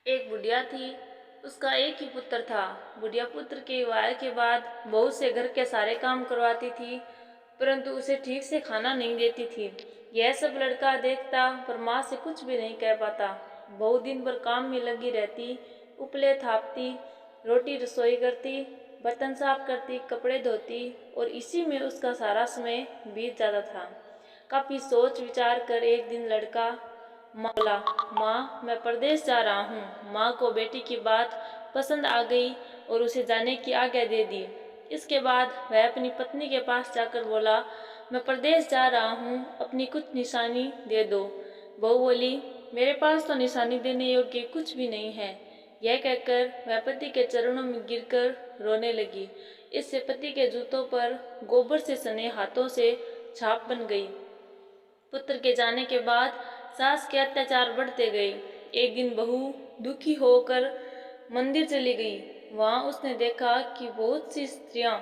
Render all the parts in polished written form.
एक बुढ़िया थी। उसका एक ही पुत्र था। बुढ़िया पुत्र के विवाह के बाद बहू से घर के सारे काम करवाती थी, परंतु उसे ठीक से खाना नहीं देती थी। यह सब लड़का देखता पर माँ से कुछ भी नहीं कह पाता। बहू दिन भर काम में लगी रहती, उपले थापती, रोटी रसोई करती, बर्तन साफ करती, कपड़े धोती, और इसी में उसका सारा समय बीत जाता था। काफी सोच विचार कर एक दिन लड़का बोला, माँ मैं परदेश जा रहा हूँ। माँ को बेटी की बात पसंद आ गई और उसे जाने की आज्ञा दे दी। इसके बाद वह अपनी पत्नी के पास जाकर बोला, मैं परदेश जा रहा हूँ, अपनी कुछ निशानी दे दो। बहू बोली, मेरे पास तो निशानी देने योग्य कुछ भी नहीं है। यह कहकर वह पति के चरणों में गिरकर रोने लगी। इससे पति के जूतों पर गोबर से सने हाथों से छाप बन गई। पुत्र के जाने के बाद सास के अत्याचार बढ़ते गए। एक दिन बहू दुखी होकर मंदिर चली गई। वहां उसने देखा कि बहुत सी स्त्रियां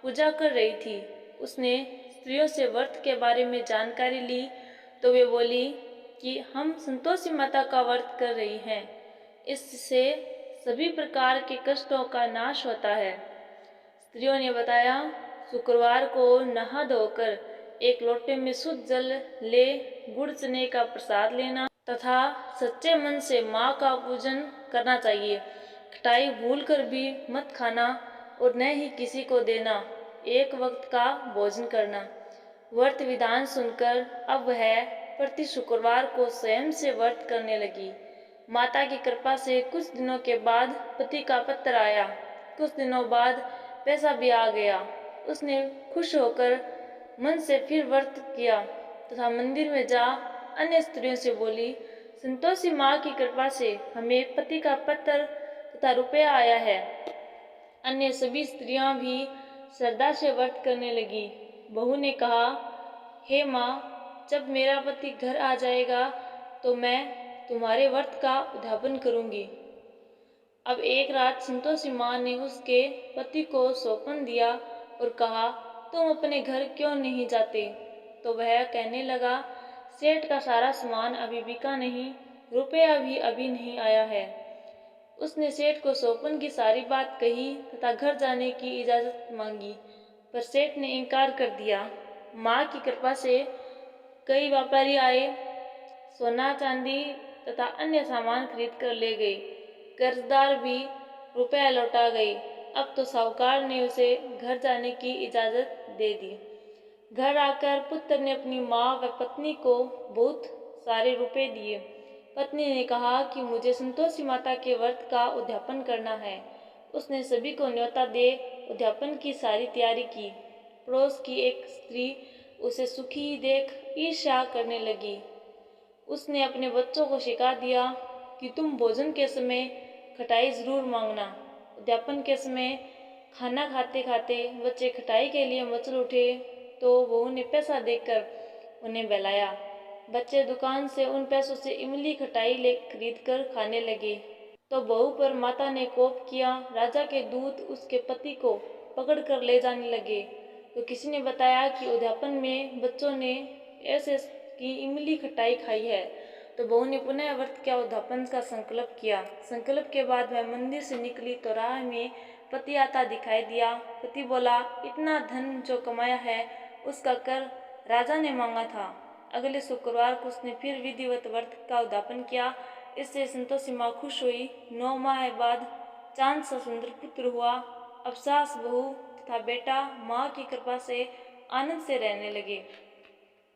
पूजा कर रही थी। उसने स्त्रियों से व्रत के बारे में जानकारी ली तो वे बोली कि हम संतोषी माता का व्रत कर रही हैं। इससे सभी प्रकार के कष्टों का नाश होता है। स्त्रियों ने बताया, शुक्रवार को नहा धोकर एक लोटे में शुद्ध जल ले गुड़ चने का प्रसाद लेना तथा सच्चे मन से माँ का पूजन करना चाहिए। खटाई भूल कर भी मत खाना और न ही किसी को देना। एक वक्त का भोजन करना। व्रत विधान सुनकर अब वह प्रति शुक्रवार को स्वयं से व्रत करने लगी। माता की कृपा से कुछ दिनों के बाद पति का पत्र आया। कुछ दिनों बाद पैसा भी आ गया। उसने खुश होकर मन से फिर व्रत किया तथा मंदिर में जा अन्य स्त्रियों से बोली, संतोषी माँ की कृपा से हमें पति का पत्र तथा रुपया आया है। अन्य सभी स्त्रियां भी श्रद्धा से व्रत करने लगी। बहू ने कहा, हे माँ, जब मेरा पति घर आ जाएगा तो मैं तुम्हारे व्रत का उद्यापन करूंगी। अब एक रात संतोषी माँ ने उसके पति को सौंपन दिया और कहा, तुम अपने घर क्यों नहीं जाते? तो वह कहने लगा, सेठ का सारा सामान अभी बिका नहीं, रुपया भी अभी नहीं आया है। उसने सेठ को सौंपन की सारी बात कही तथा घर जाने की इजाजत मांगी, पर सेठ ने इनकार कर दिया। माँ की कृपा से कई व्यापारी आए, सोना चांदी तथा अन्य सामान खरीद कर ले गए। कर्जदार भी रुपया लौटा गई। अब तो साहूकार ने उसे घर जाने की इजाजत दे दी। घर आकर पुत्र ने अपनी माँ व पत्नी को बहुत सारे रुपए दिए। पत्नी ने कहा कि मुझे संतोषी माता के व्रत का उद्यापन करना है। उसने सभी को न्योता दे उद्यापन की सारी तैयारी की। पड़ोस की एक स्त्री उसे सुखी देख ईर्ष्या करने लगी। उसने अपने बच्चों को सिखा दिया कि तुम भोजन के समय खटाई जरूर मांगना। उद्यापन के समय खाना खाते खाते बच्चे खटाई के लिए मचल उठे तो बहू ने पैसा देकर उन्हें बहलाया। बच्चे दुकान से उन पैसों से इमली खटाई ले खरीद कर खाने लगे तो बहू पर माता ने कोप किया। राजा के दूत उसके पति को पकड़ कर ले जाने लगे तो किसी ने बताया कि उद्यापन में बच्चों ने ऐसे की इमली खटाई खाई है। तो बहू ने पुनः व्रत का उद्यापन का संकल्प किया। संकल्प के बाद वह मंदिर से निकली तो राह में पति आता दिखाई दिया। पति बोला, इतना धन जो कमाया है उसका कर राजा ने मांगा था। अगले शुक्रवार को उसने फिर विधिवत व्रत का उद्यापन किया। इससे संतोषी माँ खुश हुई। 9 माह बाद चांद सा सुंदर पुत्र हुआ। अब सास बहू तथा बेटा माँ की कृपा से आनंद से रहने लगे।